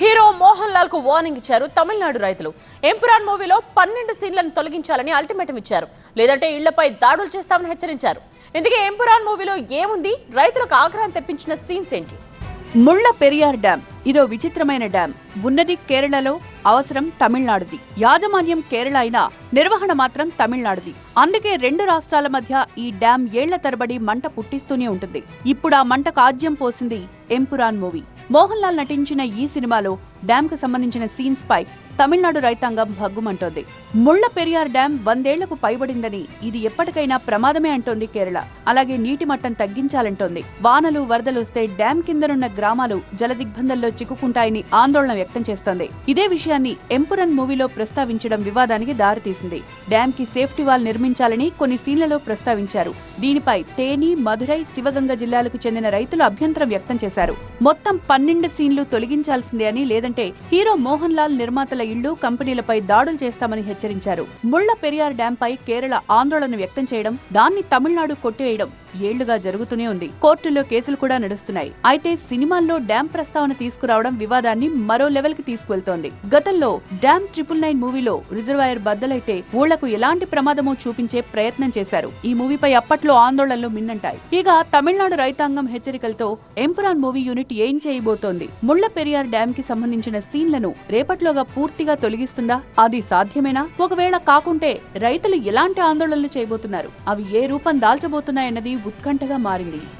Hero Mohan Lal కు warning ఇచ్చారు తమిళనాడు రైతులు. ఎంపురాన్ మూవీలో 12 సీన్లను తొలగించాలని అల్టిమేటం ఇచ్చారు. లేదంటే ఇళ్లపై దాడులు చేస్తామని హెచ్చరించారు. ఇందుకే ఎంపురాన్ మూవీలో ఏముంది, రైతులకు ఆగ్రహం తెప్పించిన సీన్స్ ఏంటి? ముళ్ళ పెరియార్ డ్యాం ఇదో విచిత్రమైన డ్యాం. ఉన్నది కేరళలో, అవసరం తమిళనాడుది. యాజమాన్యం కేరళ అయినా నిర్వహణ మాత్రం తమిళనాడుది. అందుకే రెండు రాష్ట్రాల మధ్య ఈ డ్యాం ఏళ్ల తరబడి మంట పుట్టిస్తూనే ఉంటుంది. ఇప్పుడు ఆ మంట కాజ్యం పోసింది ఎంపురాన్ మూవీ. మోహన్ లాల్ నటించిన ఈ సినిమాలో డ్యాం కు సంబంధించిన సీన్స్ పై తమిళనాడు రైతాంగం భగ్గుమంటోంది. ముళ్ళ పెరియార్ డ్యాం 100 ఏళ్లకు పైబడిందని, ఇది ఎప్పటికైనా ప్రమాదమే అంటోంది కేరళ. అలాగే నీటి మట్టం తగ్గించాలంటోంది. వానలు వరదలు వస్తే డ్యాం కిందనున్న గ్రామాలు జలదిగ్బంధంలో చిక్కుకుంటాయని ఆందోళన వ్యక్తం చేస్తోంది. ఇదే విషయాన్ని ఎంపురన్ మూవీలో ప్రస్తావించడం వివాదానికి దారితీసింది. డ్యాం కి సేఫ్టీ వాల్ నిర్మించాలని కొన్ని సీన్లలో ప్రస్తావించారు. దీనిపై తేని, మధురై, శివగంగ జిల్లాలకు చెందిన రైతులు అభ్యంతరం వ్యక్తం చేశారు. మొత్తం 12 సీన్లు తొలగించాల్సిందే అని, లేదంటే హీరో మోహన్ లాల్ నిర్మాతల ఇళ్లు, కంపెనీలపై దాడులు చేస్తామని హెచ్చరించారు. ముళ్ళ పెరియార్ డ్యాం పై కేరళ ఆందోళన వ్యక్తం చేయడం, దాన్ని తమిళనాడు కొట్టివేయడం ఏళ్లుగా జరుగుతూనే ఉంది. కోర్టులో కేసులు కూడా నడుస్తున్నాయి. అయితే సినిమాల్లో డ్యాం ప్రస్తావన తీసుకురావడం వివాదాన్ని మరో లెవెల్ కి తీసుకువెళ్తోంది. గతంలో డ్యాం 999 మూవీలో రిజర్వాయర్ బద్దలైతే ఊళ్లకు ఎలాంటి ప్రమాదమో చూపించే ప్రయత్నం చేశారు. ఈ మూవీపై అప్పట్లో ఆందోళనలు మిన్నంటాయి. ఇక తమిళనాడు రైతాంగం హెచ్చరికలతో ఎంపురాన్ మూవీ యూనిట్ ఏం చేయబోతోంది? ముళ్ళ పెరియార్ డ్యాం కి సంబంధించిన సీన్లను రేపట్లోగా పూర్తిగా తొలగిస్తుందా? అది సాధ్యమేనా? ఒకవేళ కాకుంటే రైతులు ఎలాంటి ఆందోళనలు చేయబోతున్నారు? అవి ఏ రూపం దాల్చబోతున్నాయన్నది ఉత్కంఠగా మారింది.